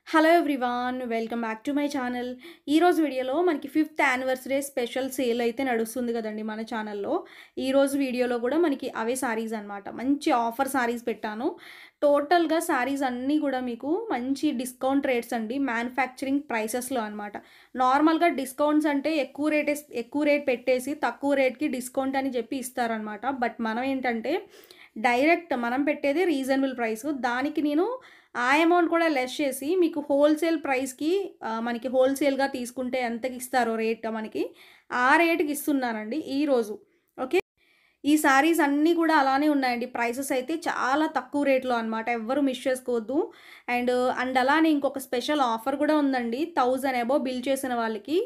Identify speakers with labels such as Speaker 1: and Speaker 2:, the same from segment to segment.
Speaker 1: Hello everyone welcome back to my channel. ఈరోజు వీడియోలో మనకి 5th యానివర్సరీ స్పెషల్ సేల్ అయితే నడుస్తుంది కదండి మన ఛానల్లో. ఈరోజు వీడియోలో కూడా మనకి అవే సారీస్ అనమాట. మంచి ఆఫర్ సారీస్ పెట్టాను. టోటల్గా సారీస్ అన్నీ కూడా మీకు మంచి డిస్కౌంట్ రేట్స్ అండి, మ్యానుఫ్యాక్చరింగ్ ప్రైసెస్లో అనమాట. నార్మల్గా డిస్కౌంట్స్ అంటే ఎక్కువ రేట్ పెట్టేసి తక్కువ రేట్కి డిస్కౌంట్ అని చెప్పి ఇస్తారనమాట. బట్ మనం ఏంటంటే డైరెక్ట్ మనం పెట్టేదే రీజనబుల్ ప్రైస్, దానికి నేను ఆ అమౌంట్ కూడా లెస్ చేసి మీకు హోల్సేల్ ప్రైస్కి మనకి హోల్సేల్గా తీసుకుంటే ఎంతకి ఇస్తారో రేట్ మనకి ఆ రేటుకి ఇస్తున్నానండి ఈరోజు. ఓకే, ఈ సారీస్ అన్నీ కూడా అలానే ఉన్నాయండి. ప్రైసెస్ అయితే చాలా తక్కువ రేట్లో అనమాట, ఎవ్వరు మిస్ చేసుకోవద్దు. అండ్ అలానే ఇంకొక స్పెషల్ ఆఫర్ కూడా ఉందండి. 1000 అబోవ్ బిల్ చేసిన వాళ్ళకి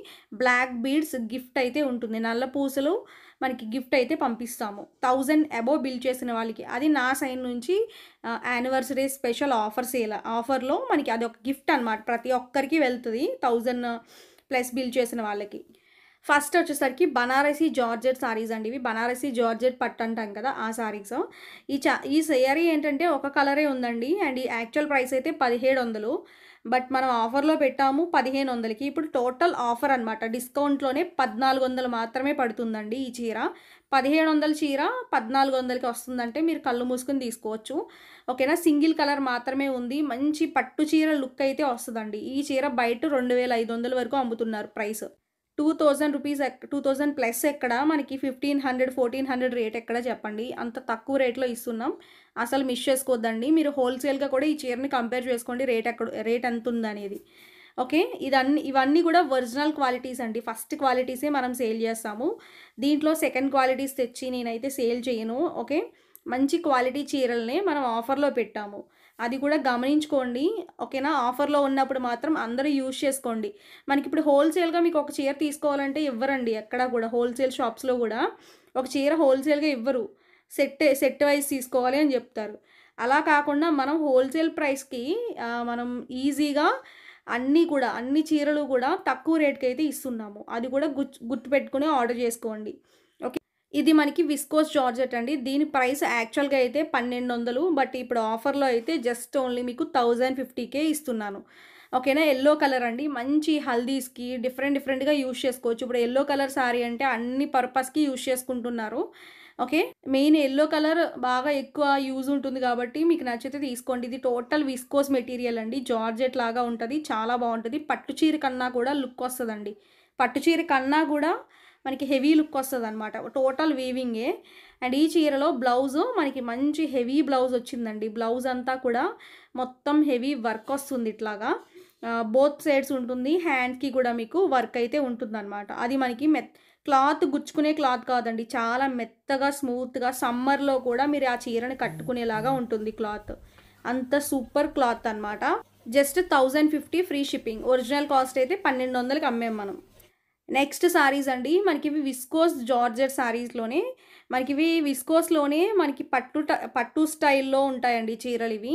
Speaker 1: బ్లాక్ బీడ్స్ గిఫ్ట్ అయితే ఉంటుంది. నల్ల పూసలు మనకి గిఫ్ట్ అయితే పంపిస్తాము 1000 అబోవ్ బిల్ చేసిన వాళ్ళకి. అది నా సైడ్ నుంచి యానివర్సరీ స్పెషల్ ఆఫర్లో మనకి అది ఒక గిఫ్ట్ అనమాట. ప్రతి ఒక్కరికి వెళ్తుంది 1000 ప్లస్ బిల్ చేసిన వాళ్ళకి. ఫస్ట్ వచ్చేసరికి బనారసి జార్జెట్ సారీస్ అండి. ఇవి బనారసి జార్జెట్ పట్టు అంటాం కదా, ఆ సారీస్. ఈ సారీ ఏంటంటే ఒక కలరే ఉందండి. అండ్ ఈ యాక్చువల్ ప్రైస్ అయితే 1700, బట్ మనం ఆఫర్లో పెట్టాము 1500కి. ఇప్పుడు టోటల్ ఆఫర్ అనమాట, డిస్కౌంట్లోనే 1400 మాత్రమే పడుతుందండి ఈ చీర. 1700 చీర 1400కి వస్తుందంటే మీరు కళ్ళు మూసుకొని తీసుకోవచ్చు. ఓకేనా, సింగిల్ కలర్ మాత్రమే ఉంది. మంచి పట్టు చీర లుక్ అయితే వస్తుందండి. ఈ చీర బయట 2500 వరకు అమ్ముతున్నారు ప్రైస్. 2000 రూపీస్ 2000 ప్లస్ ఎక్కడ మనకి 1500 1400 రేట్ ఎక్కడ చెప్పండి. అంత తక్కువ రేట్లో ఇస్తున్నాం, అసలు మిస్ చేసుకోవద్దండి. మీరు హోల్సేల్గా కూడా ఈ చీరని కంపేర్ చేసుకోండి రేట్ ఎంత ఉందనేది. ఓకే, ఇవన్నీ కూడా ఒరిజినల్ క్వాలిటీస్ అండి. ఫస్ట్ క్వాలిటీసే మనం సేల్ చేస్తాము. దీంట్లో సెకండ్ క్వాలిటీస్ తెచ్చి నేనైతే సేల్ చేయను. ఓకే, మంచి క్వాలిటీ చీరలనే మనం ఆఫర్లో పెట్టాము, అది కూడా గమనించుకోండి. ఓకేనా, ఆఫర్లో ఉన్నప్పుడు మాత్రం అందరూ యూజ్ చేసుకోండి. మనకి ఇప్పుడు హోల్సేల్గా మీకు ఒక చీర తీసుకోవాలంటే ఇవ్వరండి ఎక్కడ కూడా. హోల్సేల్ షాప్స్లో కూడా ఒక చీర హోల్సేల్గా ఇవ్వరు, సెట్ వైజ్ తీసుకోవాలి అని చెప్తారు. అలా కాకుండా మనం హోల్సేల్ ప్రైస్కి మనం ఈజీగా అన్ని చీరలు కూడా తక్కువ రేట్కి అయితే ఇస్తున్నాము. అది కూడా గుర్తుపెట్టుకుని ఆర్డర్ చేసుకోండి. ఇది మనకి విస్కోస్ జార్జెట్ అండి. దీని ప్రైస్ యాక్చువల్గా అయితే 1200, బట్ ఇప్పుడు ఆఫర్లో అయితే జస్ట్ ఓన్లీ మీకు 1050కే ఇస్తున్నాను. ఓకేనా, ఎల్లో కలర్ అండి. మంచి హల్దీస్కి డిఫరెంట్గా యూజ్ చేసుకోవచ్చు. ఇప్పుడు ఎల్లో కలర్ సారీ అంటే అన్ని పర్పస్కి యూజ్ చేసుకుంటున్నారు. ఓకే, మెయిన్ ఎల్లో కలర్ బాగా ఎక్కువ యూజ్ ఉంటుంది కాబట్టి మీకు నచ్చితే తీసుకోండి. ఇది టోటల్ విస్కోస్ మెటీరియల్ అండి, జార్జెట్ లాగా ఉంటుంది, చాలా బాగుంటుంది. పట్టు చీర కన్నా కూడా లుక్ వస్తుందండి. పట్టు చీర కన్నా కూడా మనకి హెవీ లుక్ వస్తుంది అనమాట, టోటల్ వీవింగే. అండ్ ఈ చీరలో బ్లౌజు మనకి మంచి హెవీ బ్లౌజ్ వచ్చిందండి. బ్లౌజ్ అంతా కూడా మొత్తం హెవీ వర్క్ వస్తుంది ఇట్లాగా, బోత్ సైడ్స్ ఉంటుంది. హ్యాండ్కి కూడా మీకు వర్క్ అయితే ఉంటుందన్నమాట. అది మనకి క్లాత్ గుచ్చుకునే క్లాత్ కాదండి, చాలా మెత్తగా స్మూత్గా సమ్మర్లో కూడా మీరు ఆ చీరని కట్టుకునేలాగా ఉంటుంది క్లాత్. అంత సూపర్ క్లాత్ అనమాట. Just 1050 free shipping. Original cost అయితే 1200కి అమ్మాం మనం. నెక్స్ట్ సారీస్ అండి, మనకి ఇవి విస్కోస్ జార్జెట్ సారీస్లోనే విస్కోస్లోనే మనకి పట్టు స్టైల్లో ఉంటాయండి చీరలు ఇవి.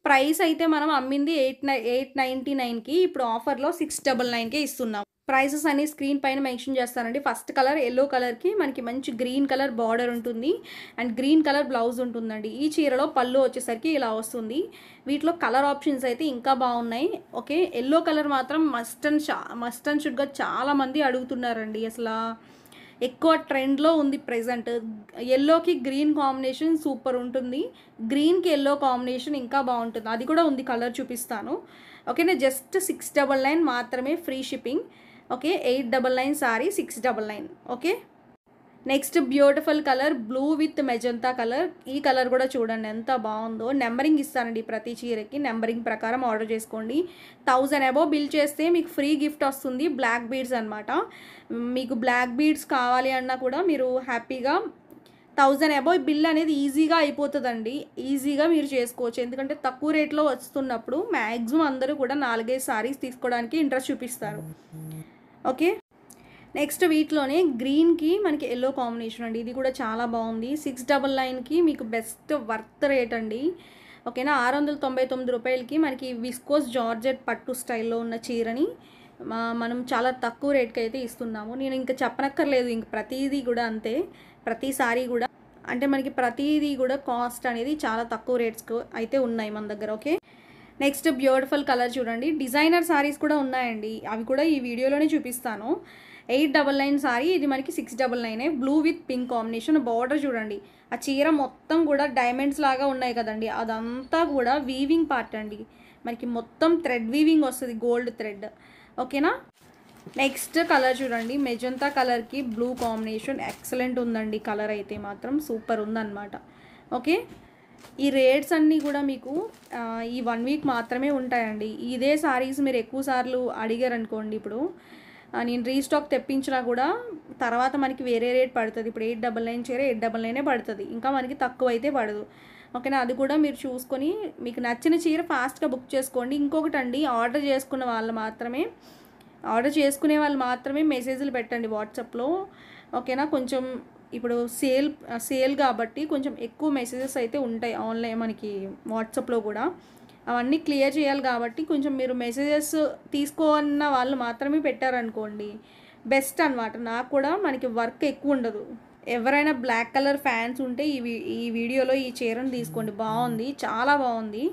Speaker 1: ప్రైస్ అయితే మనం అమ్మింది 899కి, ఇప్పుడు ఆఫర్లో 699కే ఇస్తున్నాం. ప్రైసెస్ అన్ని స్క్రీన్ పైన మెన్షన్ చేస్తానండి. ఫస్ట్ కలర్ ఎల్లో కలర్కి మనకి మంచి గ్రీన్ కలర్ బార్డర్ ఉంటుంది అండ్ గ్రీన్ కలర్ బ్లౌజ్ ఉంటుందండి. ఈ చీరలో పళ్ళు వచ్చేసరికి ఇలా వస్తుంది. వీటిలో కలర్ ఆప్షన్స్ అయితే ఇంకా బాగున్నాయి. ఓకే, ఎల్లో కలర్ మాత్రం మస్ట్ అండ్ షుడ్గా చాలామంది అడుగుతున్నారండి. అసలు ఎక్కువ ట్రెండ్లో ఉంది ప్రెజెంట్. ఎల్లోకి గ్రీన్ కాంబినేషన్ సూపర్ ఉంటుంది, గ్రీన్కి ఎల్లో కాంబినేషన్ ఇంకా బాగుంటుంది. అది కూడా ఉంది, కలర్ చూపిస్తాను. ఓకేనా, జస్ట్ 699 మాత్రమే free shipping. Okay, 899 sorry 699. Okay, next beautiful colour blue with magenta colour. ఈ కలర్ కూడా చూడండి ఎంత బాగుందో. నెంబరింగ్ ఇస్తానండి ప్రతి చీరకి, నెంబరింగ్ ప్రకారం ఆర్డర్ చేసుకోండి. 1000 అబోవ్ బిల్ చేస్తే మీకు ఫ్రీ గిఫ్ట్ వస్తుంది, బ్లాక్ బీడ్స్ అనమాట. మీకు బ్లాక్ బీడ్స్ కావాలి అన్నా కూడా మీరు హ్యాపీగా 1000 అబోవ్ బిల్ అనేది ఈజీగా అయిపోతుందండి. ఈజీగా మీరు చేసుకోవచ్చు, ఎందుకంటే తక్కువ రేట్లో వస్తున్నప్పుడు మ్యాక్సిమం అందరూ కూడా 4-5 సారీస్ తీసుకోవడానికి ఇంట్రెస్ట్ చూపిస్తారు. ఓకే, నెక్స్ట్ వీటిలోనే గ్రీన్కి మనకి ఎల్లో కాంబినేషన్ అండి. ఇది కూడా చాలా బాగుంది. 699కి మీకు బెస్ట్ వర్త్ రేట్ అండి. ఓకేనా, 699 రూపాయలకి మనకి విస్కోస్ జార్జెట్ పట్టు స్టైల్లో ఉన్న చీరని మనం చాలా తక్కువ రేట్కి అయితే ఇస్తున్నాము. నేను ఇంకా చెప్పనక్కర్లేదు, ఇంక ప్రతిదీ కూడా అంతే. ప్రతిసారి కూడా అంటే మనకి ప్రతిదీ కూడా కాస్ట్ అనేది చాలా తక్కువ రేట్స్కి అయితే ఉన్నాయి మన దగ్గర. ఓకే, నెక్స్ట్ బ్యూటిఫుల్ కలర్ చూడండి. డిజైనర్ సారీస్ కూడా ఉన్నాయండి, అవి కూడా ఈ వీడియోలోనే చూపిస్తాను. 899 సారీ, ఇది మనకి 699. Blue with pink combination. Border చూడండి, ఆ చీర మొత్తం కూడా డైమండ్స్ లాగా ఉన్నాయి కదండి, అదంతా కూడా వీవింగ్ పార్ట్ అండి. మనకి మొత్తం థ్రెడ్ వీవింగ్ వస్తుంది, గోల్డ్ థ్రెడ్. ఓకేనా. నెక్స్ట్ కలర్ చూడండి, మెజంతా కలర్కి బ్లూ కాంబినేషన్. ఎక్సలెంట్ ఉందండి కలర్ అయితే మాత్రం, సూపర్ ఉందన్నమాట. ఓకే, ఈ రేట్స్ అన్నీ కూడా మీకు ఈ 1 వీక్ మాత్రమే ఉంటాయండి. ఇదే సారీస్ మీరు ఎక్కువ సార్లు అడిగారనుకోండి, ఇప్పుడు నేను రీస్టాక్ తెప్పించినా కూడా తర్వాత మనకి వేరే రేట్ పడుతుంది. ఇప్పుడు 899 చీర 899 పడుతుంది, ఇంకా మనకి తక్కువ అయితే పడదు. ఓకేనా, అది కూడా మీరు చూసుకొని మీకు నచ్చిన చీర ఫాస్ట్గా బుక్ చేసుకోండి. ఇంకొకటి అండి, ఆర్డర్ చేసుకునే వాళ్ళు మాత్రమే మెసేజ్లు పెట్టండి వాట్సాప్లో. ఓకేనా, కొంచెం ఇప్పుడు సేల్ కాబట్టి కొంచెం ఎక్కువ మెసేజెస్ అయితే ఉంటాయి ఆన్లైన్ మనకి వాట్సాప్లో కూడా, అవన్నీ క్లియర్ చేయాలి కాబట్టి కొంచెం మీరు మెసేజెస్ తీసుకోన్న వాళ్ళు మాత్రమే పెట్టారనుకోండి బెస్ట్ అనమాట. నాకు కూడా మనకి వర్క్ ఎక్కువ ఉండదు. ఎవరైనా బ్లాక్ కలర్ ఫ్యాన్స్ ఉంటే ఈ వీడియోలో ఈ చీరను తీసుకోండి, బాగుంది, చాలా బాగుంది,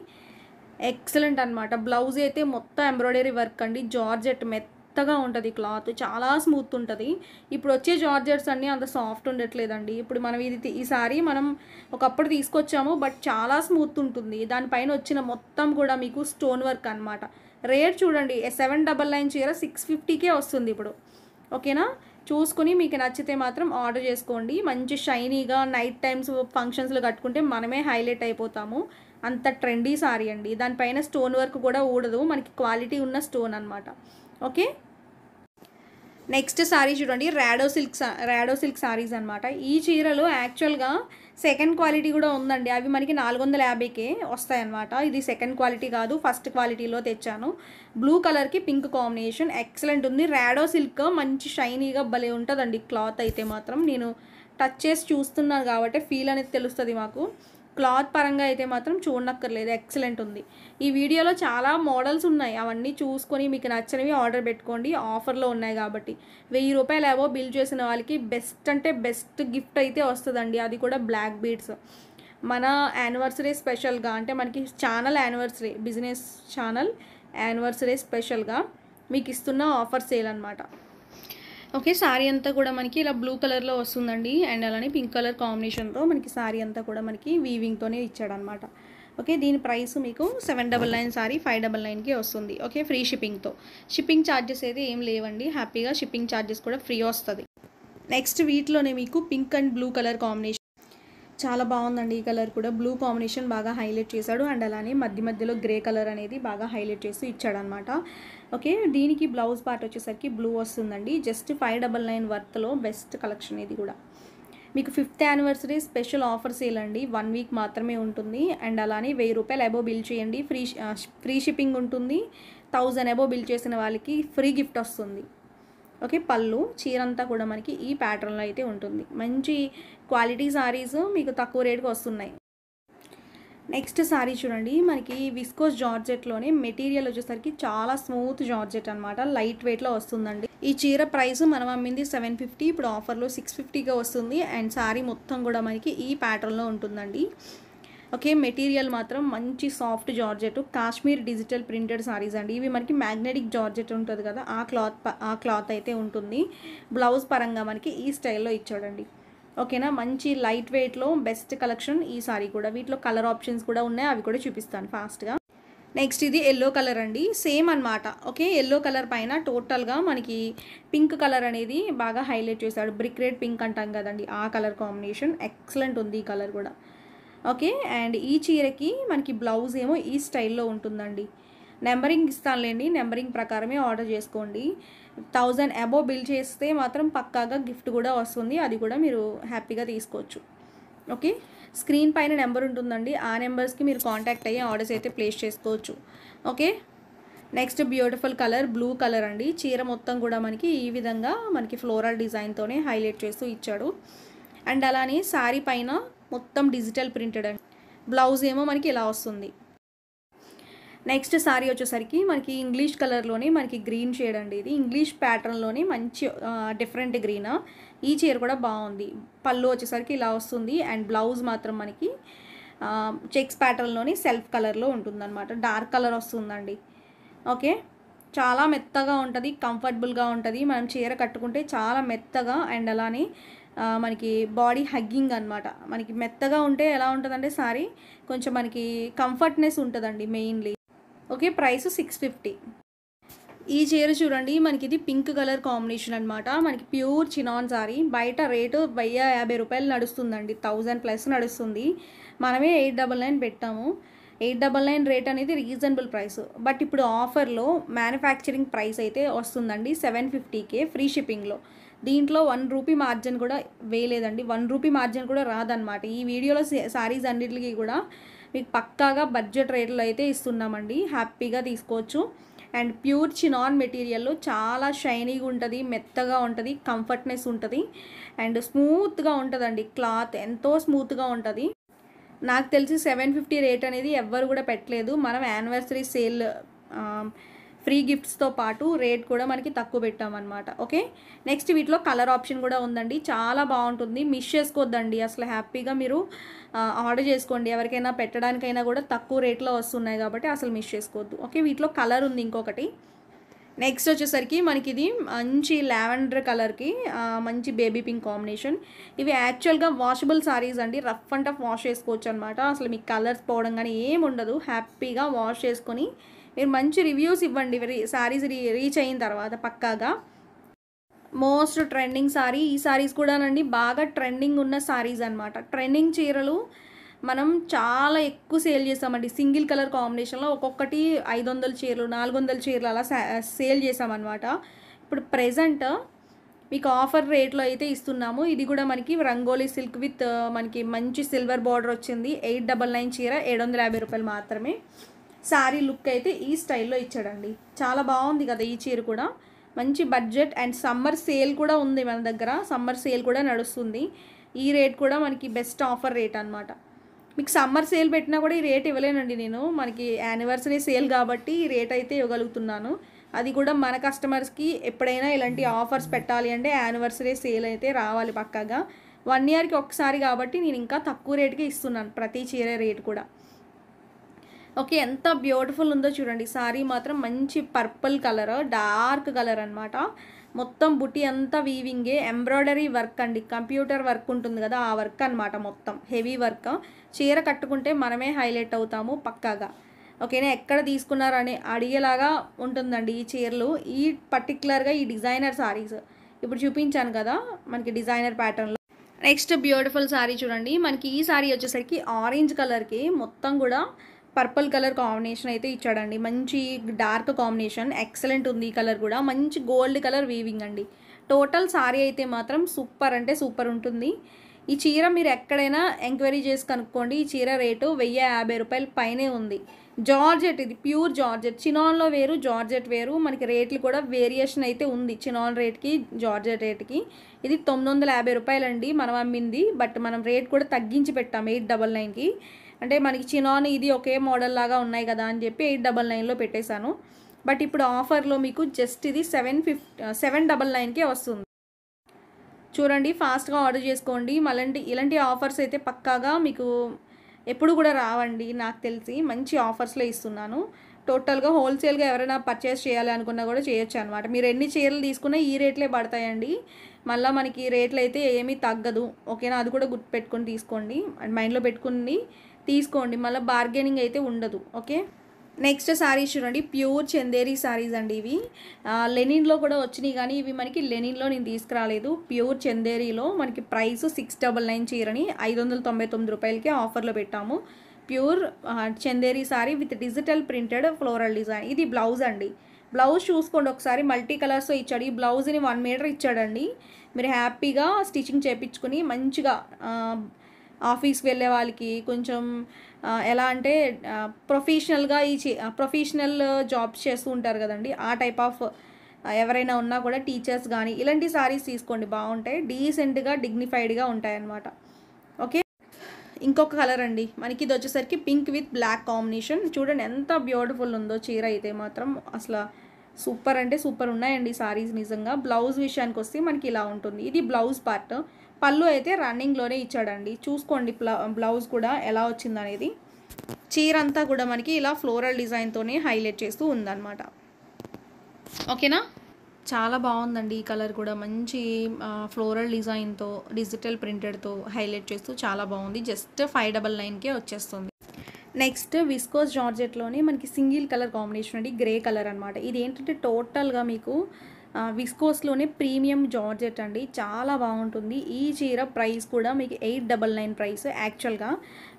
Speaker 1: ఎక్సలెంట్ అనమాట. బ్లౌజ్ అయితే మొత్తం ఎంబ్రాయిడరీ వర్క్ అండి, జార్జెట్ మెత్తగా ఉంటుంది, క్లాత్ చాలా స్మూత్ ఉంటుంది. ఇప్పుడు వచ్చే జార్జెట్స్ అన్నీ అంత సాఫ్ట్ ఉండట్లేదండి. ఇప్పుడు మనం ఈ సారీ మనం ఒకప్పుడు తీసుకొచ్చాము, బట్ చాలా స్మూత్ ఉంటుంది. దానిపైన వచ్చిన మొత్తం కూడా మీకు స్టోన్ వర్క్ అనమాట. రేట్ చూడండి, 799 చీర 650కే వస్తుంది ఇప్పుడు. ఓకేనా, చూసుకుని మీకు నచ్చితే మాత్రం ఆర్డర్ చేసుకోండి. మంచి షైనీగా నైట్ టైమ్స్ ఫంక్షన్స్లో కట్టుకుంటే మనమే హైలైట్ అయిపోతాము, అంత ట్రెండీ సారీ అండి. దానిపైన స్టోన్ వర్క్ కూడా ఊడదు, మనకి క్వాలిటీ ఉన్న స్టోన్ అనమాట. ఓకే, నెక్స్ట్ సారీ చూడండి, రాడో సిల్క్ సారీస్ అనమాట. ఈ చీరలో యాక్చువల్గా సెకండ్ క్వాలిటీ కూడా ఉందండి, అవి మనకి 450కే వస్తాయన్నమాట. ఇది సెకండ్ క్వాలిటీ కాదు, ఫస్ట్ క్వాలిటీలో తెచ్చాను. బ్లూ కలర్కి పింక్ కాంబినేషన్, ఎక్సలెంట్ ఉంది. రాడో సిల్క్ మంచి షైనీగా భలే ఉంటుందండి క్లాత్ అయితే మాత్రం. నేను టచ్ చేసి చూస్తున్నాను కాబట్టి ఫీల్ అనేది తెలుస్తుంది మాకు. క్లాత్ పరంగా అయితే మాత్రం చూడనక్కర్లేదు, ఎక్సలెంట్ ఉంది. ఈ వీడియోలో చాలా మోడల్స్ ఉన్నాయి, అవన్నీ చూసుకొని మీకు నచ్చినవి ఆర్డర్ పెట్టుకోండి, ఆఫర్లో ఉన్నాయి కాబట్టి. 1000 రూపాయలు ఏవో బిల్ చేసిన వాళ్ళకి బెస్ట్ అంటే బెస్ట్ గిఫ్ట్ అయితే వస్తుందండి, అది కూడా బ్లాక్ బీడ్స్. మన యానివర్సరీ స్పెషల్గా, అంటే మనకి channel anniversary, business channel anniversary స్పెషల్గా మీకు ఇస్తున్న ఆఫర్ సేల్ అనమాట. ఓకే, సారీ అంతా కూడా మనకి ఇలా బ్లూ కలర్లో వస్తుందండి, అండ్ అలానే పింక్ కలర్ కాంబినేషన్తో మనకి సారీ అంతా కూడా మనకి వీవింగ్తోనే ఇచ్చాడనమాట. ఓకే, దీని ప్రైస్ మీకు 799 సారీ 599కి వస్తుంది. ఓకే, ఫ్రీ షిప్పింగ్తో. షిప్పింగ్ ఛార్జెస్ అయితే ఏం లేవండి, హ్యాపీగా షిప్పింగ్ ఛార్జెస్ కూడా ఫ్రీ వస్తుంది. నెక్స్ట్ వీటిలోనే మీకు pink and blue colour combination చాలా బాగుందండి. ఈ కలర్ కూడా బ్లూ కాంబినేషన్ బాగా హైలైట్ చేశాడు, అండ్ అలానే మధ్యలో గ్రే కలర్ అనేది బాగా హైలైట్ చేసి ఇచ్చాడనమాట. ఓకే, దీనికి బ్లౌజ్ పార్ట్ వచ్చేసరికి బ్లూ వస్తుందండి. జస్ట్ 599 వర్త్లో బెస్ట్ కలెక్షన్ ఇది కూడా. మీకు 5th anniversary special offer sale అండి, 1 వీక్ మాత్రమే ఉంటుంది. అండ్ అలానే 1000 రూపాయలు అబోవ్ బిల్ చేయండి, ఫ్రీ షిప్పింగ్ ఉంటుంది. 1000 అబోవ్ బిల్ చేసిన వాళ్ళకి ఫ్రీ గిఫ్ట్ వస్తుంది. ఓకే, పళ్ళు చీరంతా కూడా మనకి ఈ ప్యాటర్న్లో అయితే ఉంటుంది. మంచి క్వాలిటీ సారీస్ మీకు తక్కువ రేటుకి వస్తున్నాయి. నెక్స్ట్ సారీ చూడండి, మనకి విస్కోస్ జార్జెట్లోనే మెటీరియల్ వచ్చేసరికి చాలా స్మూత్ జార్జెట్ అనమాట, లైట్ వెయిట్లో వస్తుందండి. ఈ చీర ప్రైస్ మనం అమ్మింది 750, ఇప్పుడు ఆఫర్లో 650గా వస్తుంది. అండ్ సారీ మొత్తం కూడా మనకి ఈ ప్యాటర్న్లో ఉంటుందండి. ఓకే, మెటీరియల్ మాత్రం మంచి soft georgette, Kashmir digital printed saris అండి. ఇవి మనకి మ్యాగ్నెటిక్ జార్జెట్ ఉంటుంది కదా, ఆ క్లాత్ అయితే ఉంటుంది. బ్లౌజ్ పరంగా మనకి ఈ స్టైల్లో ఇచ్చాడండి. ఓకేనా, మంచి లైట్ వెయిట్లో బెస్ట్ కలెక్షన్ ఈ సారీ కూడా. వీటిలో కలర్ ఆప్షన్స్ కూడా ఉన్నాయి, అవి కూడా చూపిస్తాను ఫాస్ట్గా. నెక్స్ట్ ఇది ఎల్లో కలర్ అండి, సేమ్ అనమాట. ఓకే, ఎల్లో కలర్ పైన టోటల్గా మనకి పింక్ కలర్ అనేది బాగా హైలైట్ చేశాడు, బ్రిక్ రెడ్ పింక్ అంటాం కదండి, ఆ కలర్ కాంబినేషన్ ఎక్సలెంట్ ఉంది ఈ కలర్ కూడా. ఓకే, అండ్ ఈ చీరకి మనకి బ్లౌజ్ ఏమో ఈ స్టైల్లో ఉంటుందండి. నెంబరింగ్ ఇస్తానులేండి, నెంబరింగ్ ప్రకారమే ఆర్డర్ చేసుకోండి. 1000 అబోవ్ బిల్ చేస్తే మాత్రం పక్కాగా గిఫ్ట్ కూడా వస్తుంది, అది కూడా మీరు హ్యాపీగా తీసుకోవచ్చు. ఓకే, స్క్రీన్ పైన నెంబర్ ఉంటుందండి, ఆ నెంబర్స్కి మీరు కాంటాక్ట్ అయ్యి ఆర్డర్స్ అయితే ప్లేస్ చేసుకోవచ్చు. Okay, next beautiful colour blue colour అండి. చీర మొత్తం కూడా మనకి ఈ విధంగా మనకి ఫ్లోరల్ డిజైన్తోనే హైలైట్ చేస్తూ ఇచ్చాడు. అండ్ అలానే శారీ పైన మొత్తం డిజిటల్ ప్రింటెడ్ అండి, బ్లౌజ్ ఏమో మనకి ఇలా వస్తుంది. నెక్స్ట్ సారీ వచ్చేసరికి మనకి ఇంగ్లీష్ కలర్లోనే మనకి గ్రీన్ షేడ్ అండి, ఇది ఇంగ్లీష్ ప్యాటర్న్లోనే మంచి డిఫరెంట్ గ్రీన్. ఈ చీర కూడా బాగుంది. పళ్ళు వచ్చేసరికి ఇలా వస్తుంది, అండ్ బ్లౌజ్ మాత్రం మనకి చెక్స్ ప్యాటర్న్లోని సెల్ఫ్ కలర్లో ఉంటుందన్నమాట. డార్క్ కలర్ వస్తుందండి. ఓకే, చాలా మెత్తగా ఉంటుంది, కంఫర్టబుల్గా ఉంటుంది. మనం చీర కట్టుకుంటే చాలా మెత్తగా అండ్ అలానే మనకి బాడీ హగ్గింగ్ అనమాట. మనకి మెత్తగా ఉంటే ఎలా ఉంటుందంటే సారీ కొంచెం మనకి కంఫర్ట్నెస్ ఉంటుందండి మెయిన్లీ. Okay, price 650. ఈ చీర చూడండి, మనకి ఇది పింక్ కలర్ కాంబినేషన్ అనమాట. మనకి ప్యూర్ చినాన్ సారీ. బయట రేటు 1050 రూపాయలు నడుస్తుందండి, 1000+ నడుస్తుంది. మనమే 899 పెట్టాము. 899 రేట్ అనేది రీజనబుల్ ప్రైస్. బట్ ఇప్పుడు ఆఫర్లో మ్యానుఫ్యాక్చరింగ్ ప్రైస్ అయితే వస్తుందండి 750కే ఫ్రీ షిప్పింగ్లో. దీంట్లో 1 రూపీ మార్జిన్ కూడా వేయలేదండి, 1 రూపీ మార్జిన్ కూడా రాదనమాట. ఈ వీడియోలో సారీస్ అన్నిటికీ కూడా మీకు పక్కాగా బడ్జెట్ రేట్లో అయితే ఇస్తున్నామండి, హ్యాపీగా తీసుకోవచ్చు. అండ్ ప్యూర్ చినాన్ మెటీరియల్లో చాలా షైనీగా ఉంటుంది, మెత్తగా ఉంటుంది, కంఫర్ట్నెస్ ఉంటుంది అండ్ స్మూత్గా ఉంటుందండి. క్లాత్ ఎంతో స్మూత్గా ఉంటుంది. నాకు తెలిసి 750 రేట్ అనేది ఎవ్వరు కూడా పెట్టలేదు. మనం యానివర్సరీ సేల్ ఫ్రీ గిఫ్ట్స్తో పాటు రేట్ కూడా మనకి తక్కువ పెట్టామన్నమాట. ఓకే, నెక్స్ట్ వీటిలో కలర్ ఆప్షన్ కూడా ఉందండి, చాలా బాగుంటుంది. మిస్ చేసుకోవద్దండి అసలు, హ్యాపీగా మీరు ఆర్డర్ చేసుకోండి. ఎవరికైనా పెట్టడానికైనా కూడా తక్కువ రేట్లో వస్తున్నాయి కాబట్టి అసలు మిస్ చేసుకోవద్దు. ఓకే, వీటిలో కలర్ ఉంది ఇంకొకటి. నెక్స్ట్ వచ్చేసరికి మనకి ఇది మంచి లావెండర్ కలర్కి మంచి బేబీ పింక్ కాంబినేషన్. ఇవి యాక్చువల్గా వాషబుల్ సారీస్ అండి, రఫ్ అండ్ టఫ్ వాష్ చేసుకోవచ్చు అనమాట. అసలు మీకు కలర్స్ పోవడం కానీ ఏమి ఉండదు. హ్యాపీగా వాష్ చేసుకొని మీరు మంచి రివ్యూస్ ఇవ్వండి సారీస్ రీచ్ అయిన తర్వాత పక్కాగా. మోస్ట్ ట్రెండింగ్ సారీ ఈ సారీస్ కూడానండి, బాగా ట్రెండింగ్ ఉన్న సారీస్ అనమాట. ట్రెండింగ్ చీరలు మనం చాలా ఎక్కువ సేల్ చేసామండి. సింగిల్ కలర్ కాంబినేషన్లో ఒక్కొక్కటి 500 చీరలు 400 చీరలు అలా సేల్ చేసామన్నమాట. ఇప్పుడు ప్రెజెంట్ మీకు ఆఫర్ రేట్లో అయితే ఇస్తున్నాము. ఇది కూడా మనకి రంగోలీ సిల్క్ విత్ మనకి మంచి సిల్వర్ బార్డర్ వచ్చింది. 899 చీర 750 రూపాయలు మాత్రమే. శారీ లుక్ అయితే ఈ స్టైల్లో ఇచ్చాడండి, చాలా బాగుంది కదా ఈ చీర కూడా. మంచి బడ్జెట్ అండ్ సమ్మర్ సేల్ కూడా ఉంది మన దగ్గర, సమ్మర్ సేల్ కూడా నడుస్తుంది. ఈ రేట్ కూడా మనకి బెస్ట్ ఆఫర్ రేట్ అనమాట. మీకు సమ్మర్ సేల్ పెట్టినా కూడా ఈ రేట్ ఇవ్వలేనండి నేను, మనకి యానివర్సరీ సేల్ కాబట్టి ఈ రేట్ అయితే ఇవ్వగలుగుతున్నాను. అది కూడా మన కస్టమర్స్కి ఎప్పుడైనా ఇలాంటి ఆఫర్స్ పెట్టాలి అంటే యానివర్సరీ సేల్ అయితే రావాలి పక్కాగా. 1 ఇయర్కి ఒకసారి కాబట్టి నేను ఇంకా తక్కువ రేటుకే ఇస్తున్నాను ప్రతి చీర రేట్ కూడా. ఓకే, ఎంత బ్యూటిఫుల్ ఉందో చూడండి. సారీ మాత్రం మంచి పర్పుల్ కలర్, డార్క్ కలర్ అనమాట. మొత్తం బుట్టి అంతా వీవింగే, ఎంబ్రాయిడరీ వర్క్ అండి, కంప్యూటర్ వర్క్ ఉంటుంది కదా ఆ వర్క్ అనమాట. మొత్తం హెవీ వర్క్. చీర కట్టుకుంటే మనమే హైలైట్ అవుతాము పక్కాగా. ఓకేనా, ఎక్కడ తీసుకున్నారని అడిగేలాగా ఉంటుందండి ఈ చీరలు. ఈ పర్టికులర్గా ఈ డిజైనర్ సారీస్ ఇప్పుడు చూపించాను కదా మనకి డిజైనర్ ప్యాటర్న్లో. నెక్స్ట్ బ్యూటిఫుల్ సారీ చూడండి, మనకి ఈ సారీ వచ్చేసరికి ఆరెంజ్ కలర్కి మొత్తం కూడా పర్పుల్ కలర్ కాంబినేషన్ అయితే ఇచ్చాడండి. మంచి డార్క్ కాంబినేషన్, ఎక్సలెంట్ ఉంది ఈ కలర్ కూడా. మంచి గోల్డ్ కలర్ వీవింగ్ అండి. టోటల్ సారీ అయితే మాత్రం సూపర్ అంటే సూపర్ ఉంటుంది. ఈ చీర మీరు ఎక్కడైనా ఎంక్వైరీ చేసి కనుక్కోండి. ఈ చీర రేటు 1050 రూపాయల పైనే ఉంది. జార్జెట్, ఇది ప్యూర్ జార్జెట్. చినాన్లో వేరు, జార్జెట్ వేరు. మనకి రేట్లు కూడా వేరియేషన్ అయితే ఉంది చినాన్ రేట్కి జార్జెట్ రేట్కి. ఇది 950 రూపాయలండి మనం అమ్మింది. బట్ మనం రేట్ కూడా తగ్గించి పెట్టాము 899కి. అంటే మనకి చినాన్ ఇది ఒకే మోడల్ లాగా ఉన్నాయి కదా అని చెప్పి 899లో పెట్టేశాను. బట్ ఇప్పుడు ఆఫర్లో మీకు జస్ట్ ఇది 799కే వస్తుంది. చూడండి, ఫాస్ట్గా ఆర్డర్ చేసుకోండి. మళ్ళీ ఇలాంటి ఆఫర్స్ అయితే పక్కాగా మీకు ఎప్పుడు కూడా రావండి. నాకు తెలిసి మంచి ఆఫర్స్లో ఇస్తున్నాను. టోటల్గా హోల్సేల్గా ఎవరైనా పర్చేస్ చేయాలి అనుకున్నా కూడా చేయొచ్చు అనమాట. మీరు ఎన్ని చీరలు తీసుకున్నా ఈ రేట్లే పడతాయండి. మళ్ళీ మనకి రేట్లు అయితే ఏమీ తగ్గదు. ఓకేనా, అది కూడా గుర్తుపెట్టుకొని తీసుకోండి, మైండ్లో పెట్టుకుని తీసుకోండి. మళ్ళీ బార్గెనింగ్ అయితే ఉండదు. ఓకే, నెక్స్ట్ సారీస్ చూడండి, ప్యూర్ చందేరి సారీస్ అండి. ఇవి లెనిన్లో కూడా వచ్చినాయి కానీ ఇవి మనకి లెనిన్లో నేను తీసుకురాలేదు. ప్యూర్ చందేరిలో మనకి ప్రైస్ 699 చీరని 599 రూపాయలకి ఆఫర్లో పెట్టాము. Pure Chanderi sorry with digital printed floral design. ఇది బ్లౌజ్ అండి. బ్లౌజ్ చూసుకోండి ఒకసారి, మల్టీ కలర్స్తో ఇచ్చాడు. ఈ బ్లౌజ్ని 1 మీటర్ ఇచ్చాడండి. మీరు హ్యాపీగా స్టిచ్చింగ్ చేయించుకుని మంచిగా ఆఫీస్కి వెళ్ళే వాళ్ళకి కొంచెం ఎలా అంటే ప్రొఫెషనల్గా ప్రొఫెషనల్ జాబ్స్ చేస్తూ ఉంటారు కదండి, ఆ టైప్ ఆఫ్ ఎవరైనా ఉన్నా కూడా టీచర్స్ కానీ ఇలాంటి సారీస్ తీసుకోండి, బాగుంటాయి. డీసెంట్గా డిగ్నిఫైడ్గా ఉంటాయన్నమాట. ఓకే, ఇంకొక కలర్ అండి మనకి, ఇది వచ్చేసరికి పింక్ విత్ బ్లాక్ కాంబినేషన్. చూడండి ఎంత బ్యూటిఫుల్ ఉందో చీర అయితే మాత్రం, అసలు సూపర్ అంటే సూపర్ ఉన్నాయండి సారీస్ నిజంగా. బ్లౌజ్ విషయానికి వస్తే మనకి ఇలా ఉంటుంది. ఇది బ్లౌజ్ పార్ట్. పళ్ళు అయితే రన్నింగ్లోనే ఇచ్చాడండి. చూసుకోండి బ్లౌజ్ కూడా ఎలా వచ్చిందనేది. చీర అంతా కూడా మనకి ఇలా ఫ్లోరల్ డిజైన్తోనే హైలైట్ చేస్తూ ఉందన్నమాట. ఓకేనా. చాలా బాగుందండి ఈ కలర్ కూడా. మంచి ఫ్లోరల్ డిజైన్తో డిజిటల్ ప్రింటెడ్తో హైలైట్ చేస్తూ చాలా బాగుంది. జస్ట్ 599కే వచ్చేస్తుంది. నెక్స్ట్ విస్కోస్ జార్జెట్లోనే మనకి సింగిల్ కలర్ కాంబినేషన్ అండి, గ్రే కలర్ అనమాట. ఇది ఏంటంటే టోటల్గా మీకు విస్కోస్లోనే ప్రీమియం జార్జెట్ అండి, చాలా బాగుంటుంది. ఈ చీర ప్రైస్ కూడా మీకు 899 ప్రైస్ యాక్చువల్గా,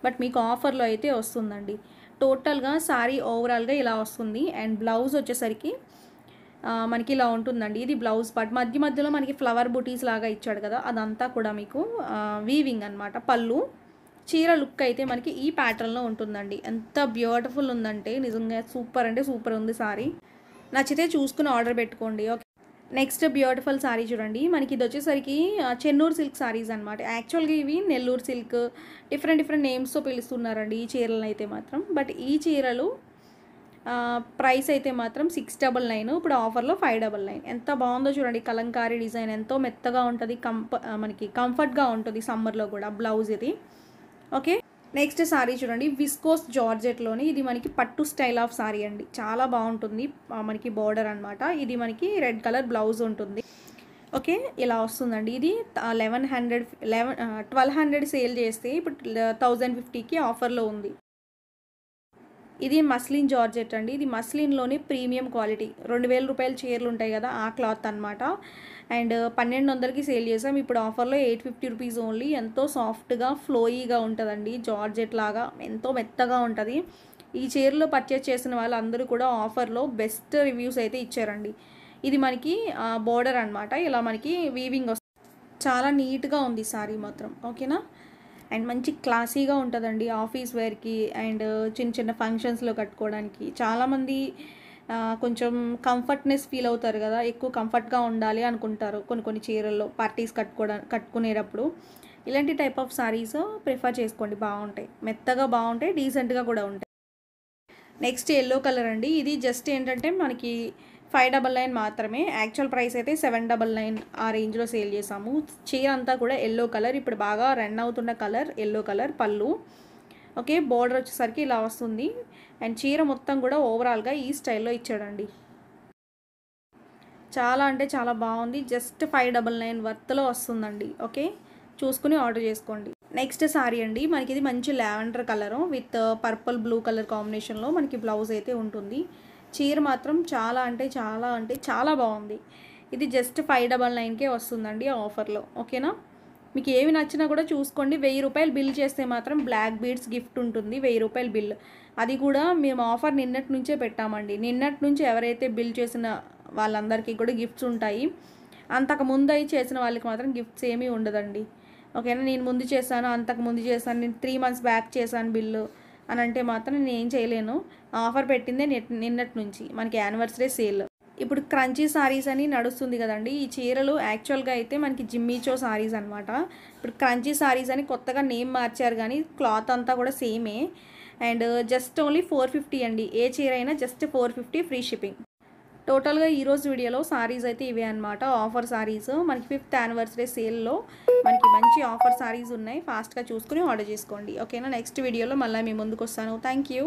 Speaker 1: బట్ మీకు ఆఫర్లో అయితే వస్తుందండి. టోటల్గా సారీ ఓవరాల్గా ఇలా వస్తుంది. అండ్ బ్లౌజ్ వచ్చేసరికి మనకి ఇలా ఉంటుందండి. ఇది బ్లౌజ్ పార్ట్. మధ్య మధ్యలో మనకి ఫ్లవర్ బుటీస్ లాగా ఇచ్చాడు కదా, అదంతా కూడా మీకు వీవింగ్ అనమాట. పళ్ళు. చీర లుక్ అయితే మనకి ఈ ప్యాటర్న్లో ఉంటుందండి. ఎంత బ్యూటిఫుల్ ఉందంటే నిజంగా సూపర్ అంటే సూపర్ ఉంది సారీ. నచ్చితే చూసుకుని ఆర్డర్ పెట్టుకోండి. ఓకే. నెక్స్ట్ బ్యూటిఫుల్ సారీ చూడండి. మనకి ఇది వచ్చేసరికి చెన్నూరు సిల్క్ సారీస్ అనమాట. యాక్చువల్గా ఇవి నెల్లూరు సిల్క్ డిఫరెంట్ నేమ్స్తో పిలుస్తున్నారండి ఈ చీరలను అయితే మాత్రం. బట్ ఈ చీరలు ప్రైస్ అయితే మాత్రం 699, ఇప్పుడు ఆఫర్లో 599. ఎంత బాగుందో చూడండి. కలంకారీ డిజైన్ ఎంతో మెత్తగా ఉంటుంది, మనకి కంఫర్ట్గా ఉంటుంది సమ్మర్లో కూడా. బ్లౌజ్ ఇది. ఓకే. నెక్స్ట్ సారీ చూడండి. విస్కోస్ జార్జెట్లోని ఇది మనకి పట్టు స్టైల్ ఆఫ్ సారీ అండి, చాలా బాగుంటుంది. మనకి బార్డర్ అనమాట. ఇది మనకి రెడ్ కలర్ బ్లౌజ్ ఉంటుంది. ఓకే. ఇలా వస్తుందండి. ఇది 1200 సేల్ చేస్తే ఇప్పుడు 1050కి ఆఫర్లో ఉంది. ఇది మస్లిన్ జార్జెట్ అండి. ఇది మస్లిన్లోనే ప్రీమియం క్వాలిటీ 2000 రూపాయల చీరలు ఉంటాయి కదా, ఆ క్లాత్ అనమాట. అండ్ 1200కి సేల్ చేసాం. ఇప్పుడు ఆఫర్లో 850 రూపీస్ ఓన్లీ. ఎంతో సాఫ్ట్గా ఫ్లోయీగా ఉంటుందండి, జార్జెట్ లాగా ఎంతో మెత్తగా ఉంటుంది. ఈ చీరలో పర్చేస్ చేసిన వాళ్ళందరూ కూడా ఆఫర్లో బెస్ట్ రివ్యూస్ అయితే ఇచ్చారండి. ఇది మనకి బోర్డర్ అనమాట. ఇలా మనకి వీవింగ్ వస్తుంది. చాలా నీట్గా ఉంది సారీ మాత్రం. ఓకేనా. అండ్ మంచి క్లాసీగా ఉంటుందండి ఆఫీస్ వేర్కి అండ్ చిన్న ఫంక్షన్స్లో కట్టుకోవడానికి. చాలామంది కొంచెం కంఫర్ట్నెస్ ఫీల్ అవుతారు కదా, ఎక్కువ కంఫర్ట్గా ఉండాలి అనుకుంటారు కొన్ని చీరల్లో పార్టీస్ కట్టుకునేటప్పుడు. ఇలాంటి టైప్ ఆఫ్ సారీస్ ప్రిఫర్ చేసుకోండి, బాగుంటాయి, మెత్తగా బాగుంటాయి, డీసెంట్గా కూడా ఉంటాయి. నెక్స్ట్ ఎల్లో కలర్ అండి. ఇది జస్ట్ ఏంటంటే మనకి 599 మాత్రమే. యాక్చువల్ ప్రైస్ అయితే 799 ఆ రేంజ్లో సేల్ చేసాము. చీర అంతా కూడా ఎల్లో కలర్, ఇప్పుడు బాగా రన్ అవుతున్న కలర్ ఎల్లో కలర్. పళ్ళు. ఓకే. బోర్డర్ వచ్చేసరికి ఇలా వస్తుంది. అండ్ చీర మొత్తం కూడా ఓవరాల్గా ఈ స్టైల్లో ఇచ్చాడండి. చాలా అంటే చాలా బాగుంది. జస్ట్ 599 వర్త్లో వస్తుందండి. ఓకే. చూసుకుని ఆర్డర్ చేసుకోండి. నెక్స్ట్ సారీ అండి. మనకి ఇది మంచి lavender colour with purple blue colour కాంబినేషన్లో మనకి బ్లౌజ్ అయితే ఉంటుంది. చీర మాత్రం చాలా అంటే చాలా బాగుంది. ఇది జస్ట్ 599కే వస్తుందండి ఆఫర్లో. ఓకేనా. మీకు ఏవి నచ్చినా కూడా చూసుకోండి. 1000 రూపాయలు బిల్ చేస్తే మాత్రం బ్లాక్ బీడ్స్ గిఫ్ట్ ఉంటుంది. 1000 రూపాయల బిల్. అది కూడా మేము ఆఫర్ నిన్నటి నుంచే పెట్టామండి. నిన్నటి నుంచి ఎవరైతే బిల్ చేసిన వాళ్ళందరికీ కూడా గిఫ్ట్స్ ఉంటాయి. అంతకు ముందు అయి చేసిన వాళ్ళకి మాత్రం గిఫ్ట్స్ ఏమీ ఉండదండి. ఓకేనా. నేను ముందు చేశాను, అంతకు ముందు చేశాను, నేను 3 months బ్యాక్ చేశాను బిల్లు అని అంటే మాత్రం నేను ఏం చేయలేను. ఆఫర్ పెట్టిందే నిన్నటి నుంచి మనకి యానివర్సరీ సేల్. ఇప్పుడు క్రంచీ సారీస్ అని నడుస్తుంది కదండి. ఈ చీరలు యాక్చువల్గా అయితే మనకి జిమ్మీచో సారీస్ అనమాట. ఇప్పుడు క్రంచీ సారీస్ అని కొత్తగా నేమ్ మార్చారు, కానీ క్లాత్ అంతా కూడా సేమే. అండ్ జస్ట్ ఓన్లీ 450 అండి. ఏ చీర అయినా జస్ట్ 450 ఫ్రీ షిప్పింగ్. టోటల్గా ఈరోజు వీడియోలో సారీస్ అయితే ఇవే అనమాట. ఆఫర్ సారీస్ మనకి 5th యానివర్సరీ సేల్లో మనకి మంచి ఆఫర్ సారీస్ ఉన్నాయి. ఫాస్ట్గా చూసుకుని ఆర్డర్ చేసుకోండి. ఓకేనా. నెక్స్ట్ వీడియోలో మళ్ళీ మీ ముందుకు వస్తాను. Thank you.